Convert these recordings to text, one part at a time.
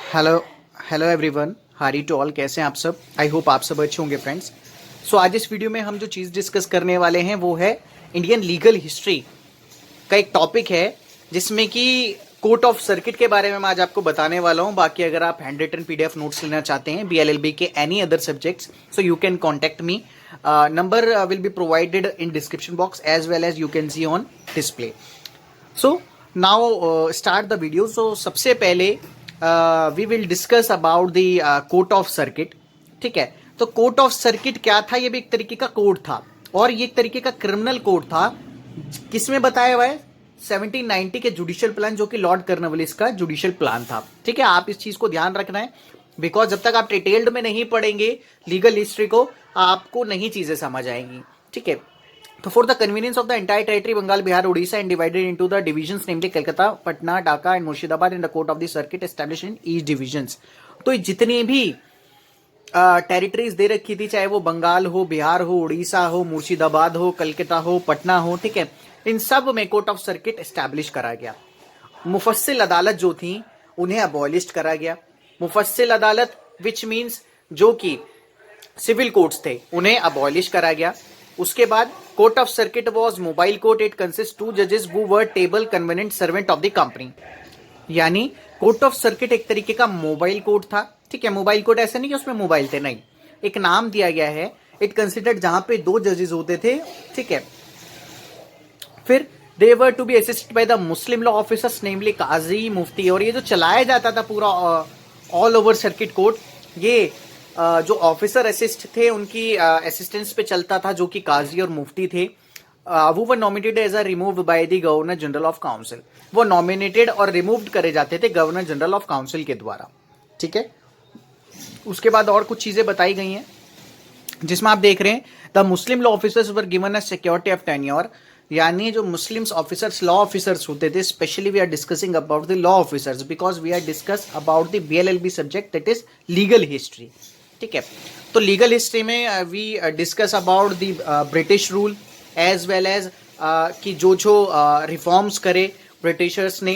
Hello hello everyone, हारी to all. कैसे हैं आप सब? आई होप आप सब अच्छे होंगे फ्रेंड्स। सो आज इस वीडियो में हम जो चीज़ डिस्कस करने वाले हैं वो है इंडियन लीगल हिस्ट्री का एक टॉपिक है, जिसमें कि कोर्ट ऑफ सर्किट के बारे में मैं आज आपको बताने वाला हूं। बाकी अगर आप हैंड रिटन पीडीएफ नोट्स लेना चाहते हैं BLLB के any other subjects, so you can contact me. Number will be provided in description box as well as you can see on display. So now start the video. So सबसे पहले we will discuss about the court of circuit. ठीक है, तो court of circuit क्या था? ये भी एक तरीके का कोड था, और ये एक तरीके का क्रिमिनल कोड था। किसमें बताया हुआ है? 1790 के जुडिशियल प्लान, जो कि लॉर्ड कर्नवालिस का जुडिशियल प्लान था। ठीक है, आप इस चीज को ध्यान रखना है, बिकॉज जब तक आप डिटेल्ड में नहीं पढ़ेंगे लीगल हिस्ट्री को, आपको नहीं चीजें समझ आएंगी। ठीक है, तो for the convenience of the entire territory Bengal, Bihar, Odisha and divided into the divisions namely Calcutta, Patna, Dhaka and Murshidabad in the court of the circuit established in each divisions। तो जितनी भी territories दे रखी थी, चाहे वो बंगाल हो, बिहार हो, उड़ीसा हो, मुर्शिदाबाद हो, कलकत्ता हो, पटना हो, ठीक है, इन सब में कोर्ट ऑफ सर्किट एस्टैब्लिश करा गया। मुफस्सिल अदालत जो थी उन्हें अबॉलिश करा गया। मुफस्सिल अदालत विच मीन्स जो कि सिविल कोर्ट्स थे उन्हें अबॉलिश करा गया। उसके बाद court of circuit was mobile court. It consist 2 जजेस who were table convenient servant of the company. यानी कोर्ट ऑफ सर्किट एक तरीके का मोबाइल कोर्ट था। ठीक है, मोबाइल कोर्ट ऐसे नहीं कि उसमें मोबाइल थे, नहीं, एक नाम दिया गया है। इट कंसिडर्ड जहां पे 2 जजेस होते थे। ठीक है, फिर they were to be assisted by the Muslim law officers namely qazi, mufti. और ये जो चलाया जाता था पूरा ऑल ओवर सर्किट कोर्ट, ये जो ऑफिसर असिस्ट थे उनकी असिस्टेंस पे चलता था, जो कि काजी और मुफ्ती थे। वो were nominated as a removed by the governor general of council. वो नॉमिनेटेड और रिमूव्ड करे जाते थे गवर्नर जनरल ऑफ काउंसिल के द्वारा। ठीक है, उसके बाद और कुछ चीजें बताई गई हैं, जिसमें आप देख रहे हैं the Muslim law officers were given a security of tenure. यानी जो मुस्लिम्स ऑफिसर्स, लॉ ऑफिसर्स होते थे, specially we are discussing about the law officers because we are discuss about the BLLB subject, that is legal history. ठीक है, तो legal history में we discuss about the British rule as well as कि जो reforms करे Britishers ने,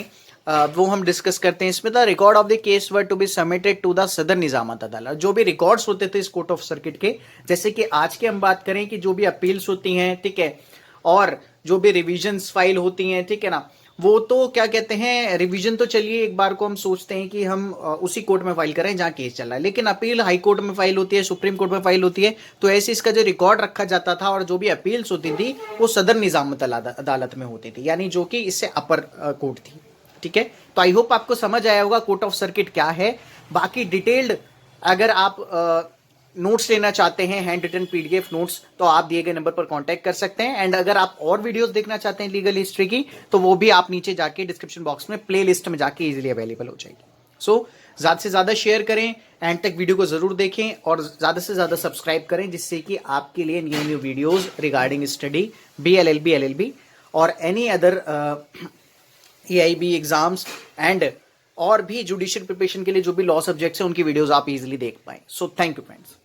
वो हम डिस्कस करते हैं। इसमें the record of the case were to be submitted to the Sadar Nizamat अदालत। जो भी रिकॉर्ड्स होते थे इस कोर्ट ऑफ सर्किट के, जैसे कि आज के हम बात करें कि जो भी अपील्स होती हैं, ठीक है, और जो भी रिविजन्स फाइल होती हैं, ठीक है ना, वो तो क्या कहते हैं, रिवीजन तो चलिए एक बार को हम सोचते हैं कि हम उसी कोर्ट में फाइल करें जहां केस चल रहा है, लेकिन अपील हाई कोर्ट में फाइल होती है, सुप्रीम कोर्ट में फाइल होती है। तो ऐसे इसका जो रिकॉर्ड रखा जाता था और जो भी अपील्स होती थी वो सदर निजामत अदालत में होती थी, यानी जो कि इससे अपर कोर्ट थी। ठीक है, तो आई होप आपको समझ आया होगा कोर्ट ऑफ सर्किट क्या है। बाकी डिटेल्ड अगर आप नोट्स लेना चाहते हैं, हैंड रिटन PDF नोट्स, तो आप दिए गए नंबर पर कांटेक्ट कर सकते हैं। एंड अगर आप और वीडियोस देखना चाहते हैं लीगल हिस्ट्री की, तो वो भी आप नीचे जाके डिस्क्रिप्शन बॉक्स में प्लेलिस्ट में जाके इजीली अवेलेबल हो जाएगी। सो ज्यादा से ज्यादा शेयर करें, एंड तक वीडियो को जरूर देखें और ज्यादा से ज्यादा सब्सक्राइब करें, जिससे कि आपके लिए new videos regarding study BLLB, LLB और any other AIB exams and और भी जुडिशियल प्रिपरेशन के लिए जो भी लॉ सब्जेक्ट्स हैं उनकी वीडियोज आप इजीली देख पाए। So thank you friends.